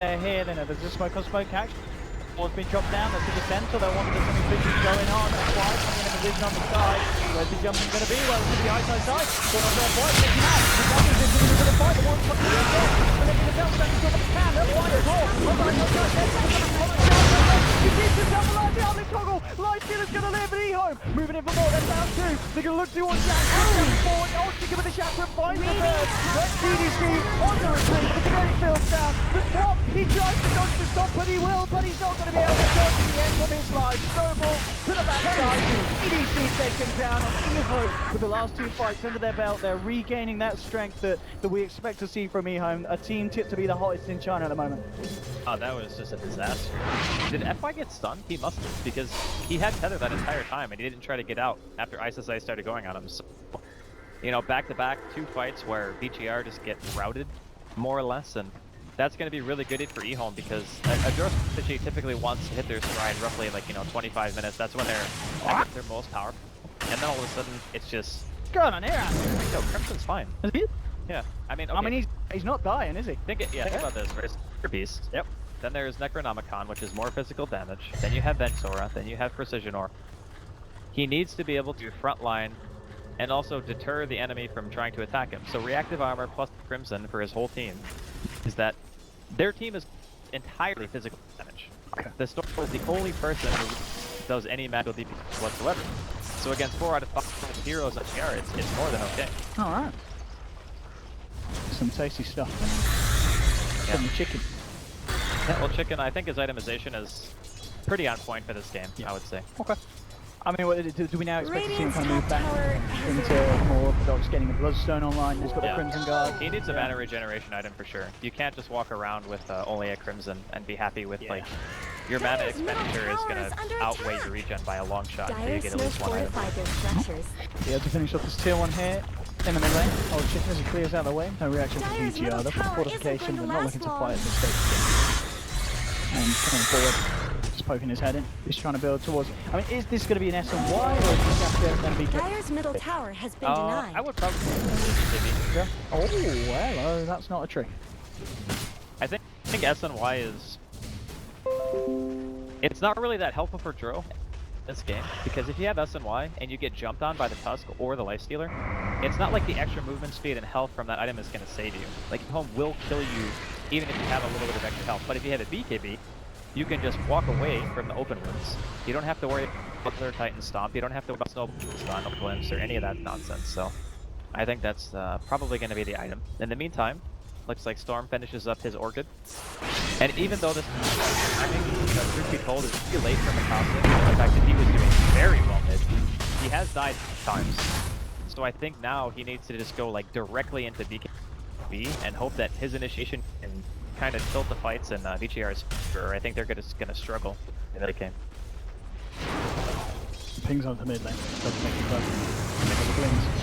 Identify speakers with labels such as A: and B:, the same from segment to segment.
A: here, then there's a smoke on smoke catch. Ball's been dropped down, that's to the center, they wanted there's something fishy going on. That's why coming in a position on the side. Where's the jumping going to be? Well, it's going to be side. Going on their point, taking out. The jumping is going to the fight, the one's coming in again. But they're going to jump back into the can, they're flying as well. He keeps the double line down the toggle. Lightskiller's going to live at E-home. Moving in for more, they're down two. They're going to look towards Jack. Going forward, Ultra giving the shot to find the third. That's DDC on the retreat. The kinetic field's down. The top, he tries to dodge the stop, but he will, but he's not going to be able to dodge to the end of his life. Snowball to the backside. DDC taken down on E-home with the last two fights under their belt. They're regaining that strength that we expect to see from E-home. A team tipped to be the hottest in China at the moment.
B: Oh, that was just a disaster. Did FY get stunned? He must have, because he had tether that entire time and he didn't try to get out after ISSI started going on him. So, you know, back-to-back 2 fights where VGR just get routed, more or less, and that's going to be really good for E-home because a Joro strategy typically wants to hit their stride roughly like, 25 minutes. That's when they're at their most powerful. And then all of a sudden, it's just...
A: What's going on here?
B: No, Crimson's fine.
A: Is he?
B: Yeah, I mean,
A: he's not dying, is he?
B: Think about this. There's Beast.
A: Yep.
B: Then there's Necronomicon, which is more physical damage. Then you have Vensora. Then you have Precision Ore. He needs to be able to frontline and also deter the enemy from trying to attack him. So reactive armor plus Crimson for his whole team is that their team is entirely physical damage.
A: Okay.
B: The Storm is the only person who does any magical DP whatsoever. So against 4 out of 5 heroes on GR, it's more than okay.
A: Alright. Some tasty stuff.
B: Yeah.
A: Some chicken.
B: Yeah, well, Chicken, I think his itemization is pretty on point for this game,
A: yeah.
B: I would say.
A: Okay. I mean, do we now expect to see him kind of move back into more orthodox, getting the Bloodstone online? He's got the Crimson Guard.
B: He needs a mana regeneration item for sure. You can't just walk around with only a Crimson and be happy with, like, your mana expenditure is going to outweigh your regen by a long shot until you get at least 1 item.
A: He had to finish off this tier 1 here. In the mid lane, old Chicken as he clears out of the way. No reaction from VGR. They've got fortification, but not looking to fight at this stage. And coming forward, just poking his head in. He's trying to build towards. I mean, is this going to be an S and Y, or is this after going to be?
C: Dire's middle tower has been denied.
B: I would probably.
A: Yeah. Oh, hello. That's not a trick.
B: I think S and Y is. It's not really that helpful for Joro this game, because if you have S and Y and you get jumped on by the Tusk or the Lifestealer, it's not like the extra movement speed and health from that item is going to save you. Like, home will kill you even if you have a little bit of extra health, but if you have a BKB, you can just walk away from the open wounds. You don't have to worry about their Titan Stomp, you don't have to worry about Snowball Stun, or Glimpse, or any of that nonsense, so I think that's probably going to be the item. In the meantime, looks like Storm finishes up his Orchid. And even though this timing, truth be told, is too late for Mikasa, the fact that he was doing very well mid, he has died times. So I think now he needs to just go like directly into BKB and hope that his initiation can kind of tilt the fights in VGR's favor. I think they're just going to struggle in that game.
A: Pings onto mid lane. Doesn't make it close.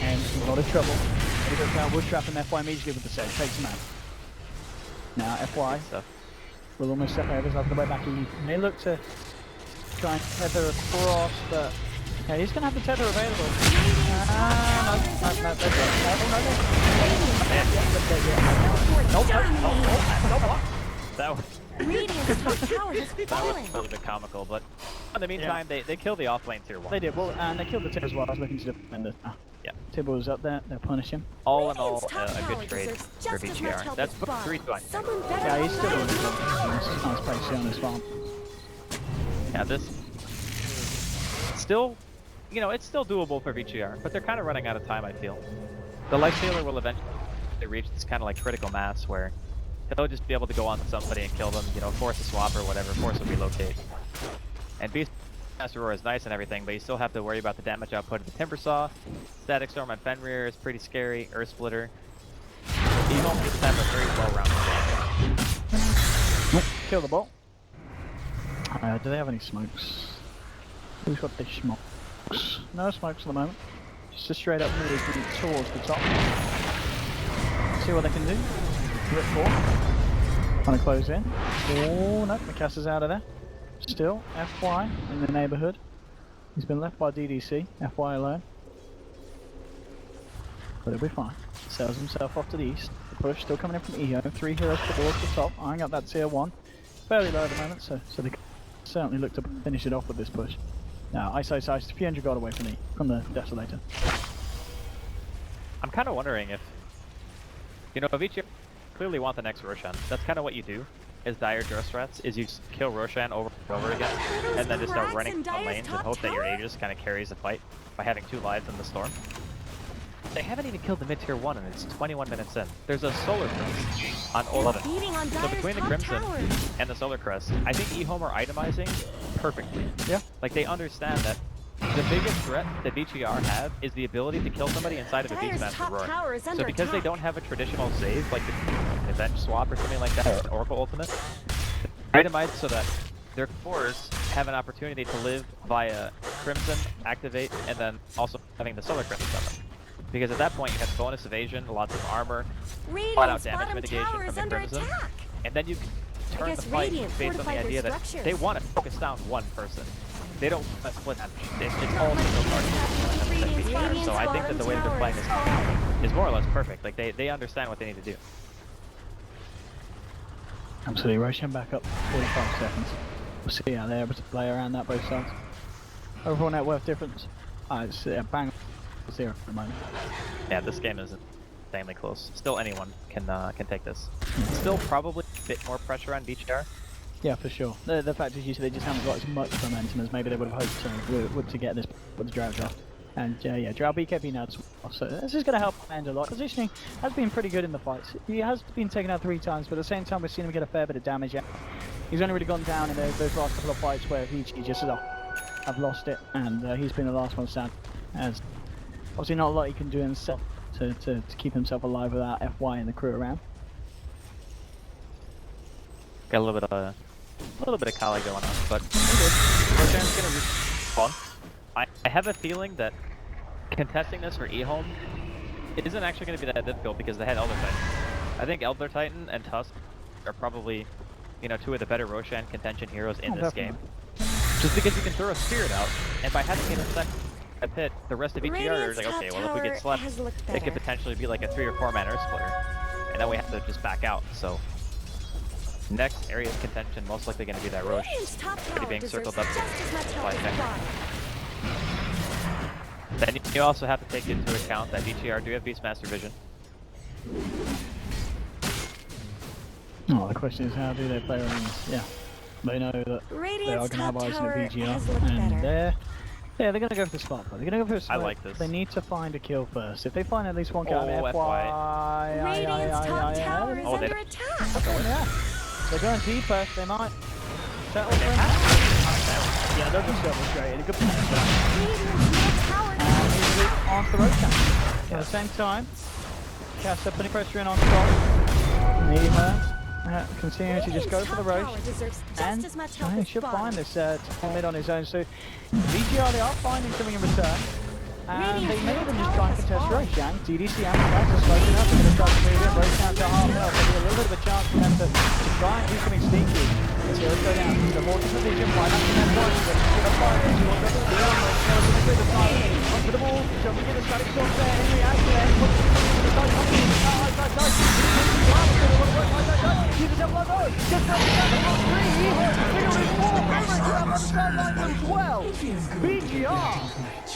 A: And in a lot of trouble. He goes down Wood Trap and FY immediately with the save. Takes him out. Now FY will almost set over out of the way back. He may look to try and tether across, but yeah, he's going to have the tether available.
B: That was a little bit comical, but in the meantime, they killed the offlane tier 1.
A: They did, well, and they killed the tier as well. I was looking to defend it.
B: Yeah.
A: Tibble was up there, they'll punish him.
B: All in all, a good trade for VGR. That's 3-2.
A: Yeah, he's still doing nice place on his farm.
B: Yeah, this still, it's still doable for VGR, but they're kind of running out of time, I feel. The Lifestealer will eventually reach this kind of like critical mass where they'll just be able to go on to somebody and kill them, force a swap or whatever, force a relocate. And Beastmaster Roar is nice and everything, but you still have to worry about the damage output of the Timbersaw. Static Storm on Fenrir is pretty scary. Earth Splitter. You don't just have a very well-rounded game.
A: Kill the bot. Do they have any smokes? Who's got the smokes? No smokes at the moment. Just a straight up move towards the top. See what they can do. Rip 4. Trying to close in. Oh no, Mikasa's out of there. Still, FY in the neighbourhood. He's been left by DDC, FY alone. But he'll be fine. Sells himself off to the east. push. Still coming in from EO. 3 heroes towards the top, eyeing up that tier 1. Fairly low at the moment, so they can certainly look to finish it off with this push. Now, ice, 300 gold away from the Desolator.
B: I'm kind of wondering if, you know, Avicii clearly want the next Roshan. That's kind of what you do, is dire duress threats, is you just kill Roshan over and over again, and then just start running on lanes and hope that your Aegis kind of carries the fight by having 2 lives in the storm. They haven't even killed the mid-tier 1 and it's 21 minutes in. There's a Solar Crest on all of it. So between the Crimson and the Solar Crest, I think eHome are itemizing perfectly.
A: Yeah.
B: Like they understand that the biggest threat that VGR have is the ability to kill somebody inside of a Beastmaster Roar. So because they don't have a traditional save, like an event swap or something like that, or an Oracle Ultimate, itemized so that their cores have an opportunity to live via Crimson, Activate, and then also having the Solar Crest on them. Because at that point you have bonus evasion, lots of armor, flat out damage mitigation from the Crimson, and then you can turn the fight based on the idea that they want to focus down one person. They don't want to split damage. It's all single target. So I think that the way that they're playing this is more or less perfect. Like they understand what they need to do.
A: Absolutely, Roshan back up 45 seconds. We'll see how they're able to play around that both sides. Overall net worth difference. It's bang 0 at the moment.
B: Yeah, this game is insanely close. Still anyone can take this. Still probably a bit more pressure on BGR.
A: Yeah, for sure. The fact is, you said they just haven't got as much momentum as maybe they would have hoped to get this with the Drow draft. And yeah, Drow BKB now as well. So this is going to help end a lot. Positioning has been pretty good in the fights. He has been taken out 3 times, but at the same time we've seen him get a fair bit of damage out. He's only really gone down in those last couple of fights where he just have lost it, and he's been the last one standing. As obviously not a lot he can do himself to keep himself alive without FY and the crew around.
B: Got a little bit of Kali going on, but Roshan's gonna be fun. I have a feeling that contesting this for eHome isn't actually going to be that difficult because they had Elder Titan. I think Elder Titan and Tusk are probably, you know, 2 of the better Roshan contention heroes in this game. Just because you can throw a Spirit out, and by having it in a pit, the rest of EGR is like, okay, well if we get slept, it could potentially be like a 3 or 4 man Earth Splitter, and then we have to just back out. So next area of contention most likely going to be that Rosh already being circled up to supply check. Then you also have to take into account that BGR do have Beastmaster vision.
A: Oh, the question is how do they play around this? Yeah, they know that they are going to have eyes on the BGR, and they're going to go for the spot play. They're going to go for a smoke.
B: I like this.
A: They need to find a kill first. If they find at least one kill,
C: FY. Radiant's top tower is under attack.
A: Yeah, they're going deeper. They might settle for it. Yeah, they'll just go straight in. A good place. Onto the Roshan. At the same time, Casta putting pressure in on top. Nima continuing to just go for the Rosh. And he should find this mid on his own. So VGR, they are finding something in return. And they may even just try and contest Roshan. DDC and Casta slowing up. They're going to start to move in. Roshan to half health. There'll be a little bit of a chance for them to try and do something sneaky. Let's go down. The more division, why not the point? The fire is all good. The armor is the fire. Onto the ball, jumping in the static shot there. Henry out there. The side coming in. Keep it up like those. Just up the down on 3. Fiddle is 4. Cameron grab on the sideline as well. BGR.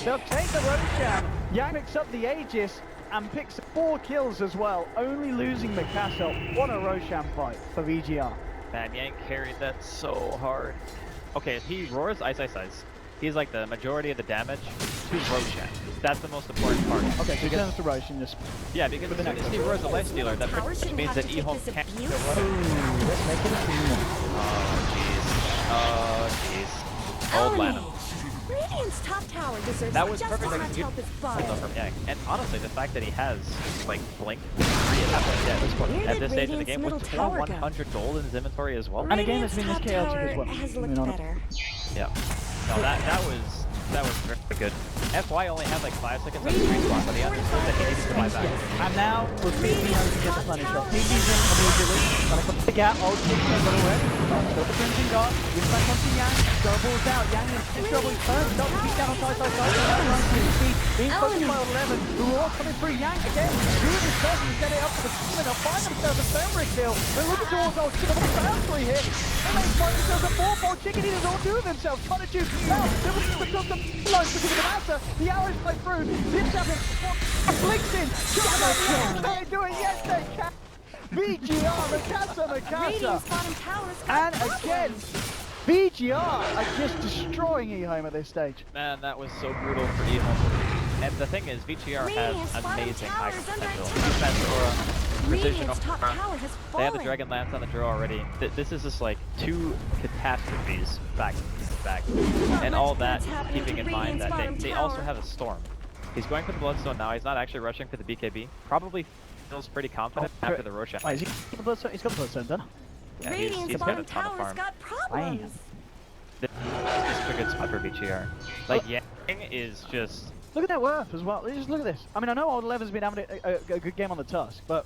A: They'll take the Roshan. Yang picks up the Aegis and picks 4 kills as well. Only losing the castle. What a Roshan fight for VGR.
B: Man, Yang carried that so hard. Okay, if he roars ice. He's like the majority of the damage to Roshan. That's the most important part.
A: Okay, so he turns to Roshan this.
B: Yeah, because as soon as he roars a Lifestealer, that pretty much means that eHome can't kill Roshan.
A: Let's make it a team.
B: Oh jeez. Old Lanham.
C: Radiant's top tower deserves
B: that was
C: just
B: perfect
C: as much help as Bard.
B: from Yang. And honestly, the fact that he has like Blink at this stage of the game with 100 gold in his inventory as well.
A: And a game that's been this chaotic as well.
C: Has looked better.
B: Yeah. No, that was very good. FY only had like 5 seconds on the street spot, but he understood that he needed to buy back.
A: And now, with BB knows to get the punish off. BB's in immediately. Gonna come to the gap. Oh, got away. Got the Crimson Guard. Whips back onto Yang. Doubles out. Yang is doubling first. Starts to beat down on side. Being focused by 11. The Roar coming through. Yang again. Doing his best to get it up to the team. And they'll find themselves a Femric kill. They're looking towards those chicken. What a boundary hit. And they find themselves a 4-4. Chicken eaters all doing themselves. Trying to choose now. They're looking to become some lunch because of the matter. The arrows play through. Zips out and blinks in. Can they do it? Yes, they can. VGR,
C: Radiant's bottom tower's
A: and
C: got
A: again, VGR are just destroying eHome at this stage.
B: Man, that was so brutal for eHome. And the thing is, VGR
C: Radiant's
B: has
C: bottom
B: amazing
C: tower
B: high
C: is under
B: potential.
C: attack.
B: Defense aura, precision
C: Radiant's top
B: aura.
C: tower has
B: They have the
C: fallen.
B: Dragon Lance on the drill already. This is just like two catastrophes back to back. And all that, keeping in mind that they also have a Storm. He's going for the Bloodstone now. He's not actually rushing for the BKB. Probably feels pretty confident after the Roshan.
A: Wait, he's got the Bloodstone done.
B: Yeah,
C: Radiant's
B: he's got
C: bottom
B: a ton of
C: tower's
B: farm.
C: got problems.
B: This is a good spot for VGR. Like, Yang is just...
A: Look at that worth as well. Just look at this. I mean, I know Old 11's been having a good game on the Tusk, but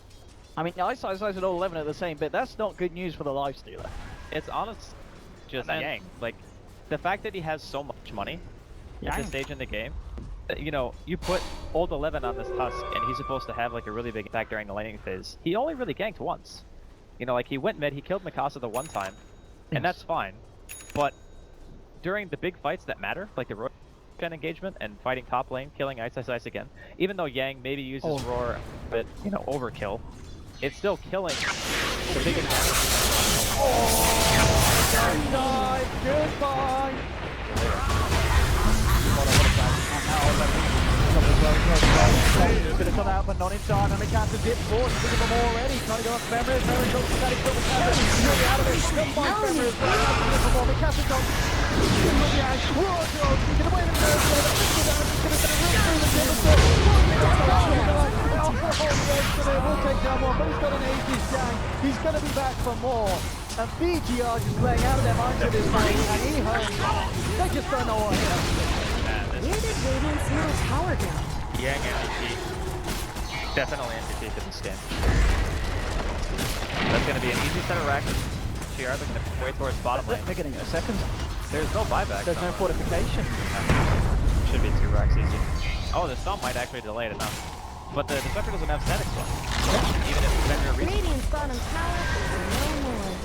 A: I mean, I size and Old 11 at the same bit. That's not good news for the Lifestealer.
B: It's honest, just Yang. Like, the fact that he has so much money at this stage in the game, you know, you put Old 11 on this Tusk, and he's supposed to have like a really big impact during the laning phase. He only really ganked once. You know, like he went mid, he killed Mikasa the one time, and that's fine. But during the big fights that matter, like the Roshan engagement and fighting top lane, killing Ice again, even though Yang maybe uses Roar a bit, you know, overkill, it's still killing the big advantage.
A: Goodbye. He's going to come out, but not in time. And Mikasa dip forward. Look at them already. Trying to go up Femric. Femric goes to static. Mikasa. Really out of it. Don't find Femric. Mikasa goes. Roar goes. He's going to win the first. He's going to rip through the Timbersaw. 1 minute we'll take down one, but he's got an Aegis Gang. He's going to be back for more. And VGR just playing out of their minds at this point. And eHome, they just don't know what hit them.
C: Where did Radiant's middle tower go?
B: Yang MVP. Definitely MVP for this game. That's going to be an easy set of racks. GR looking to way towards bottom lane.
A: They're getting a second.
B: There's no buyback.
A: There's no fortification.
B: Should be 2 racks easy. Oh, the Stomp might actually delay it enough. But the Disruptor doesn't have static swap. Even if the vendor reaches.
C: Radiant's bottom tower is no more.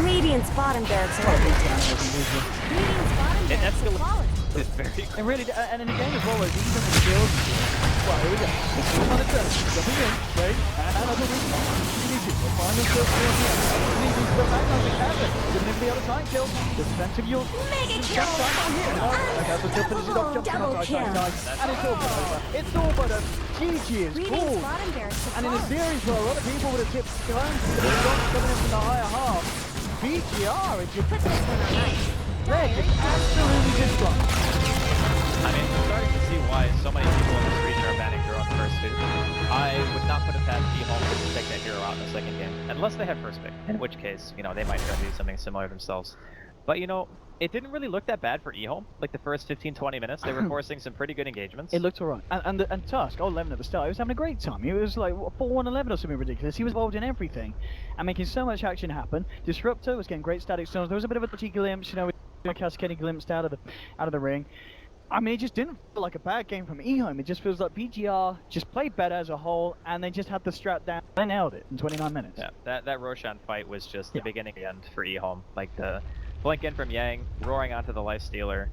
C: Radiant's bottom barracks are open. Radiant's bottom barracks are fallen.
B: It's very
A: And really, and in the game as well, where even the skills. Well, here we go. This is on the turn. Jumping in, right? And another weak spot. We'll find themselves here. Needing to go back on the Mikasa. Didn't even be able to time kill. Defensive yield.
C: Mega kill!
A: Mikasa still finishes off, jumps on side. And it's all but over. It's all but a GG is
C: Radiant's
A: cool.
C: bottom barracks are
A: And in a
C: fallen.
A: series where a lot of people would have tipped guns, but they've got coming in from the higher half. VGR is just
C: Put this one on ice.
A: they're just absolutely destroyed.
B: I mean, we're starting to see why so many people in this region are banning Hero on the first 2. I would not put it past eHome to take that Hero out in the second game, unless they have first pick, in which case, you know, they might try to do something similar themselves. But, you know, it didn't really look that bad for eHome. Like, the first 15-20 minutes, they were forcing some pretty good engagements.
A: It looked alright. And Tusk, 11 at the start, he was having a great time. He was like 4-1-11 or something ridiculous. He was involved in everything and making so much action happen. Disruptor was getting great static stones. There was a bit of a dodgy glimpse, you know, with Cascade glimpsed out of the ring. I mean, it just didn't feel like a bad game from eHome. It just feels like VGR just played better as a whole, and they just had the strat down. They nailed it in 29 minutes.
B: Yeah, that Roshan fight was just the beginning and end for eHome. Like, the blink in from Yang, roaring onto the Lifestealer,